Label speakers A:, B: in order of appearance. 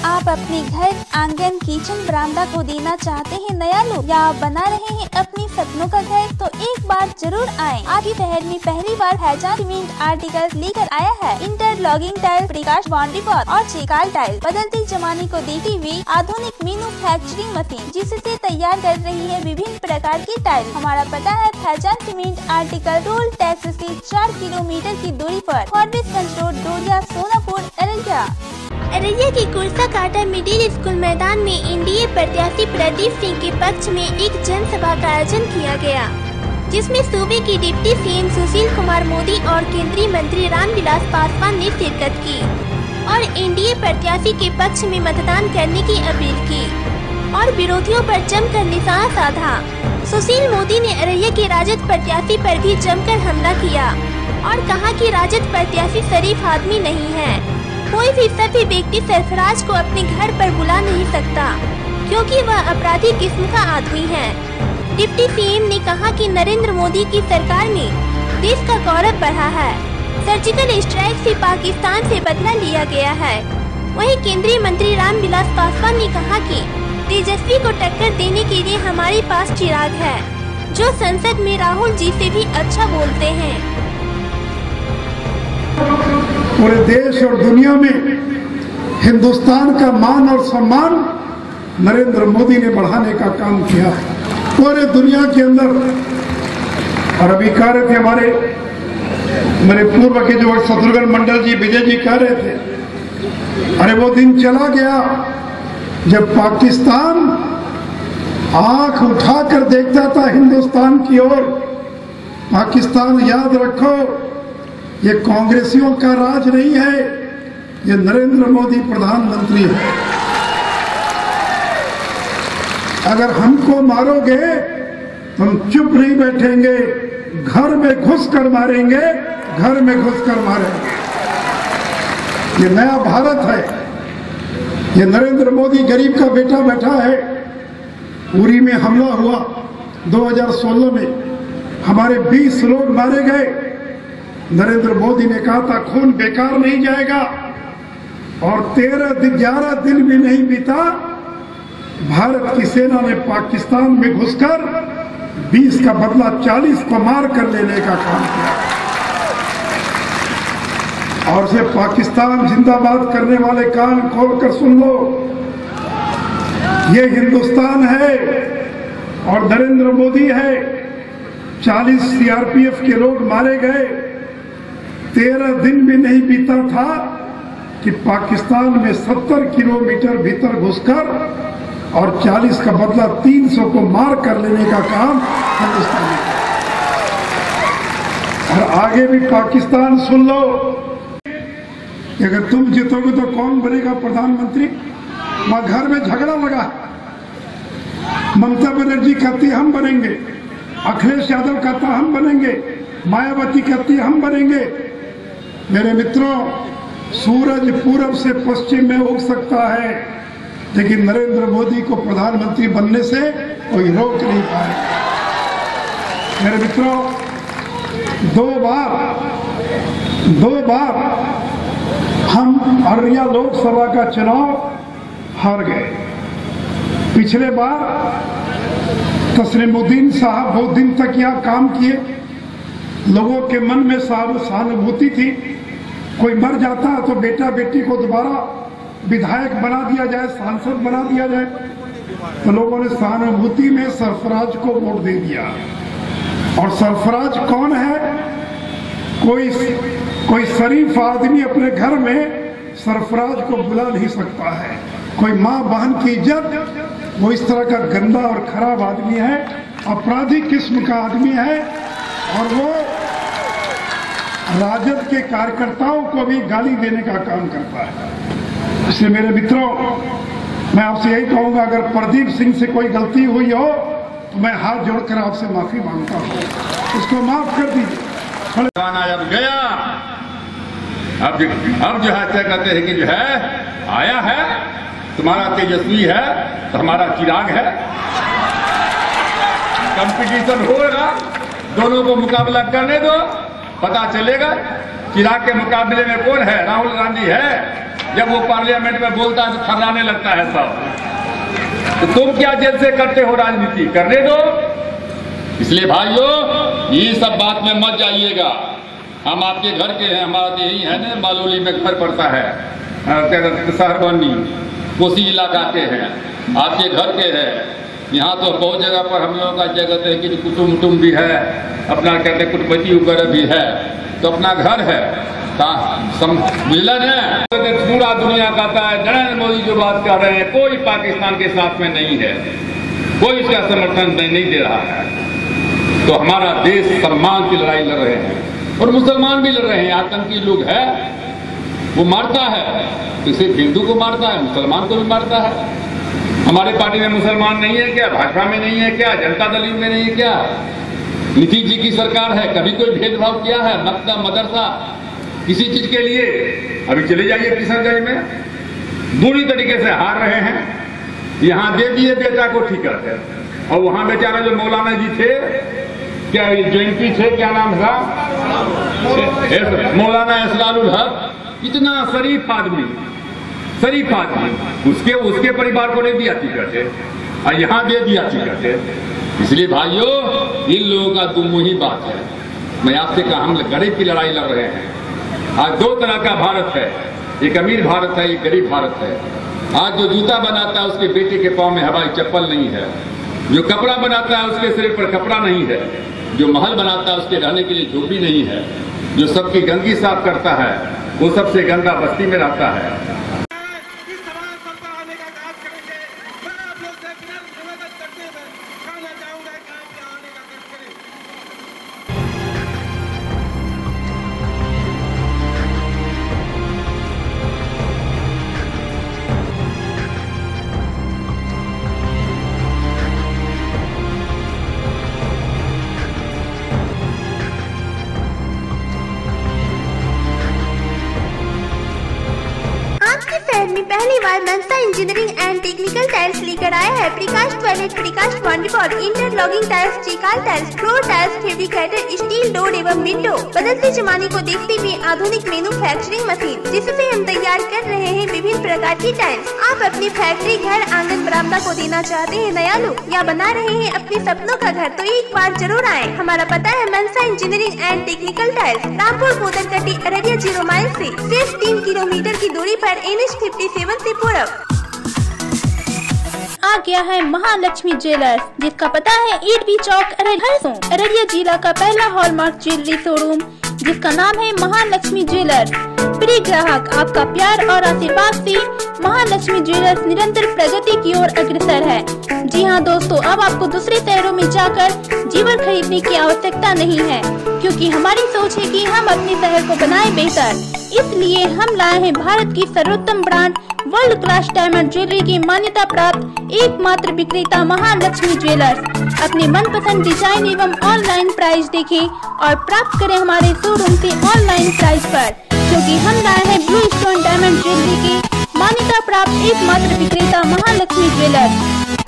A: आप अपने घर, आंगन, किचन, बरामदा को देना चाहते हैं नया लुक या बना रहे हैं अपने सपनों का घर, तो एक बार जरूर आएं। आपके शहर में पहली बार फैजान सीमेंट आर्टिकल्स लेकर आया है interlocking tile, precast boundary wall और चिकाल टाइल। बदलते जमाने को देखते हुए आधुनिक मैन्युफैक्चरिंग मशीन जिससे तैयार कर रही है विभिन्न प्रकार की टाइल। हमारा पता है Faizan cement article toll tax से 4 किलोमीटर की दूरी पर फॉरबिसगंज रोड, डोरिया, सोनापुर, अररिया।
B: अररिया के कुर्सा काटा मिडिल स्कूल मैदान में एनडीए प्रत्याशी प्रदीप सिंह के पक्ष में एक जनसभा का आयोजन किया गया, जिसमें सूबे के डिप्टी सीएम सुशील कुमार मोदी और केंद्रीय मंत्री रामविलास पासवान ने शिरकत की और एनडीए प्रत्याशी के पक्ष में मतदान करने की अपील की और विरोधियों पर जमकर निशाना साधा। सुशील मोदी ने अररिया के राजद प्रत्याशी पर भी जमकर हमला किया और कहा कि राजद प्रत्याशी शरीफ आदमी नहीं है। कोई भी सभ्य व्यक्ति सरफराज को अपने घर पर बुला नहीं सकता क्योंकि वह अपराधी किस्म का आदमी है। डिप्टी सीएम ने कहा कि नरेंद्र मोदी की सरकार में देश का गौरव बढ़ा है। सर्जिकल स्ट्राइक से पाकिस्तान से बदला लिया गया है। वहीं केंद्रीय मंत्री रामविलास पासवान ने कहा कि तेजस्वी को टक्कर देने के लिए हमारे पास चिराग है, जो संसद में राहुल जी से भी अच्छा बोलते हैं।
C: पूरे देश और दुनिया में हिंदुस्तान का मान और सम्मान नरेंद्र मोदी ने बढ़ाने का काम किया है पूरे दुनिया के अंदर। और अभी कह रहे थे मेरे पूर्व के जो शत्रुघ्न मंडल जी, विजय जी कह रहे थे, अरे वो दिन चला गया जब पाकिस्तान आंख उठाकर देखता था हिंदुस्तान की ओर। पाकिस्तान याद रखो, ये कांग्रेसियों का राज नहीं है, ये नरेंद्र मोदी प्रधानमंत्री है। अगर हमको मारोगे तो हम चुप नहीं बैठेंगे, घर में घुसकर मारेंगे, घर में घुसकर मारेंगे। ये नया भारत है। ये नरेंद्र मोदी गरीब का बेटा बैठा है। उरी में हमला हुआ 2016 में, हमारे 20 लोग मारे गए। नरेंद्र मोदी ने कहा था खून बेकार नहीं जाएगा, और 11 दिन भी नहीं बीता, भारत की सेना ने पाकिस्तान में घुसकर 20 का बदला 40 को मार कर लेने का काम किया। और से पाकिस्तान जिंदाबाद करने वाले कान खोलकर सुन लो, ये हिंदुस्तान है और नरेंद्र मोदी है। 40 सीआरपीएफ के लोग मारे गए। 13 दिन भी नहीं बीता था कि पाकिस्तान में 70 किलोमीटर भीतर घुसकर और 40 का बदला 300 को मार कर लेने का काम हिंदुस्तान ने किया। और आगे भी पाकिस्तान सुन लो, अगर तुम जीतोगे तो कौन बनेगा प्रधानमंत्री? वहां घर में झगड़ा लगा। ममता बनर्जी कहती हम बनेंगे, अखिलेश यादव कहता हम बनेंगे, मायावती कहती हम बनेंगे। मेरे मित्रों, सूरज पूरब से पश्चिम में उग सकता है, लेकिन नरेंद्र मोदी को प्रधानमंत्री बनने से कोई रोक नहीं पाएगा। मेरे मित्रों, दो बार हम अररिया लोकसभा का चुनाव हार गए। पिछले बार तस्लीमुद्दीन साहब बहुत दिन तक यहाँ काम किए, लोगों के मन में सहानुभूति थी। कोई मर जाता है तो बेटा बेटी को दोबारा विधायक बना दिया जाए, सांसद बना दिया जाए, तो लोगों ने सहानुभूति में सरफराज को वोट दे दिया। और सरफराज कौन है? कोई शरीफ आदमी अपने घर में सरफराज को बुला नहीं सकता है। कोई माँ बहन की इज्जत, वो इस तरह का गंदा और खराब आदमी है, अपराधी किस्म का आदमी है। और वो राजद के कार्यकर्ताओं को भी गाली देने का काम करता है। इसलिए मेरे मित्रों, मैं आपसे यही कहूंगा, अगर प्रदीप सिंह से कोई गलती हुई हो तो मैं हाथ जोड़कर आपसे माफी मांगता हूं, उसको माफ कर दीजिए।
D: जब गया, अब जो है क्या कहते हैं कि जो है आया है, तुम्हारा तेजस्वी है तो हमारा चिराग है। कंपटीशन होगा, दोनों को मुकाबला करने दो, पता चलेगा चिराग के मुकाबले में कौन है। राहुल गांधी है जब वो पार्लियामेंट में बोलता है तो थर्राने लगता है सब। तो तुम क्या जेल से करते हो राजनीति, करने दो। इसलिए भाइयों, ये सब बात में मत जाइएगा। हम आपके घर के हैं, हमारा तो यही है ना, मालूली में घर पड़ता है, शहरबनी कोसी इलाका के हैं, आपके घर के हैं। यहाँ तो बहुत जगह पर हम लोगों का जगह है कि कुटुम उटुम भी है, अपना कहते कुटपति वगैरह भी है, तो अपना घर है। पूरा दुनिया कहता है नरेंद्र मोदी जो बात कर रहे हैं, कोई पाकिस्तान के साथ में नहीं है, कोई इसका समर्थन नहीं दे रहा है। तो हमारा देश सम्मान की लड़ाई लड़ रहे हैं और मुसलमान भी लड़ रहे हैं। आतंकी लोग है, वो मारता है, तो सिर्फ हिंदू को मारता है, मुसलमान को भी मारता है। हमारे पार्टी में मुसलमान नहीं है क्या? भाजपा में नहीं है क्या? जनता दल में नहीं है क्या? नीतीश जी की सरकार है, कभी कोई भेदभाव किया है? मकतब मदरसा किसी चीज के लिए? अभी चले जाइए किशनगंज में, बुरी तरीके से हार रहे हैं। यहाँ दे दिए बेटा को टिकट, और वहां बेचारे जो मौलाना जी थे, क्या जयंती थे, क्या नाम था, मौलाना इसरारुल हक, इतना शरीफ आदमी, उसके परिवार को नहीं दिया टिकट और यहाँ दे दिया टिकट। इसलिए भाइयों, इन लोगों का दुमुही बात है। मैं आपसे कहा, हम गरीब की लड़ाई लड़ रहे हैं। आज दो तरह का भारत है, एक अमीर भारत है, एक गरीब भारत है। आज जो जूता बनाता है उसके बेटे के पांव में हवाई चप्पल नहीं है, जो कपड़ा बनाता है उसके सिर पर कपड़ा नहीं है, जो महल बनाता है उसके रहने के लिए झोपड़ी नहीं है, जो सबकी गंदगी साफ करता है वो सबसे गंदा बस्ती में रहता है।
B: पहली बार Mansa engineering and technical tiles लेकर आया है precast toilet, precast boundary, interlocking tiles, चिकाल tiles, floor tiles, fabricated steel door एवं विंडो। बदलते जमाने को देखते हुए आधुनिक मैन्युफैक्चरिंग मशीन, जिससे हम तैयार कर रहे हैं विभिन्न प्रकार की टाइल्स। आप अपनी फैक्ट्री, घर, आंगन, बरामदा को देना चाहते हैं नया लुक, या बना रहे हैं अपने सपनों का घर, तो एक बार जरूर आए। हमारा पता है Mansa engineering and technical tiles, Rampur Modarkati, Araria 0 mile से सिर्फ 3 किलोमीटर की दूरी पर NH 57 से पूरब।
A: आ गया है महालक्ष्मी ज्वेलर्स, जिसका पता है ईटवी चौक, अररिया जिला का पहला हॉलमार्क ज्वेलरी शोरूम, जिसका नाम है महालक्ष्मी ज्वेलर्स। प्रिय ग्राहक, आपका प्यार और आशीर्वाद से महालक्ष्मी ज्वेलर्स निरंतर प्रगति की ओर अग्रसर है। जी हाँ दोस्तों, अब आपको दूसरे शहरों में जाकर जीवर खरीदने की आवश्यकता नहीं है, क्योंकि हमारी सोच है कि हम अपने शहर को बनाएं बेहतर। इसलिए हम लाए हैं भारत की सर्वोत्तम brand world class diamond jewellery की मान्यता प्राप्त एकमात्र विक्रेता महालक्ष्मी ज्वेलर्स। अपने मनपसंद डिजाइन एवं ऑनलाइन प्राइस देखें और प्राप्त करें हमारे शोरूम से ऑनलाइन प्राइस पर, क्योंकि हम लाए हैं ब्लू स्टोन डायमंड ज्वेलरी की मान्यता प्राप्त एकमात्र विक्रेता महालक्ष्मी ज्वेलर्स।